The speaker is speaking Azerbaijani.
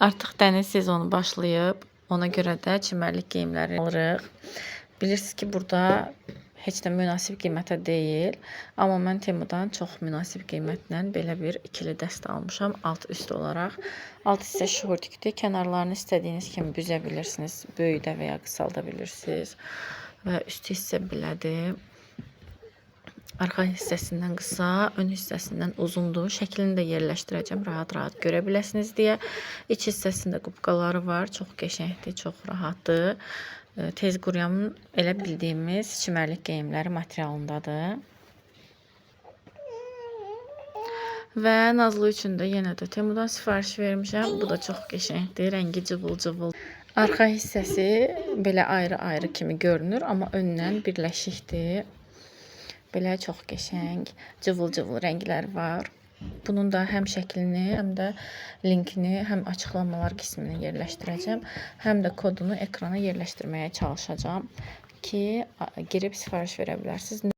Artıq dəniz sezonu başlayıb. Ona görə də çimərlik geyimləri alırıq. Bilirsiniz ki, burada heç də münasib qiymətə deyil. Amma mən Temudan çox münasib qiymətlə belə bir ikili dəst almışam. Alt üst olaraq. Alt isə şortikdir. Kənarlarını istədiyiniz kimi büzə bilirsiniz. Böyüdə və ya qısalda bilirsiniz. Və üst hissə belədir. Arxa hissəsindən qısa, ön hissəsindən uzundur. Şəklini də yerləşdirəcəm, rahat-rahat görə biləsiniz deyə. İç hissəsində qubqaları var. Çox qəşəngdir, çox rahatdır. Tez quruyan elə bildiyimiz çimərlik geyimləri materialındadır. Və Nazlı üçün də yenə də Temudan sifariş vermişəm. Bu da çox qəşəngdir, rəngi cıvıl-cıvıl. Arxa hissəsi belə ayrı-ayrı kimi görünür, amma öndən birləşikdir. Belə çox qəşəng, cıvıl-cıvıl rənglər var. Bunun da həm şəklini, həm də linkini, həm açıqlamalar qisminə yerləşdirəcəm. Həm də kodunu ekrana yerləşdirməyə çalışacağım ki, girib sifariş verə bilərsiniz.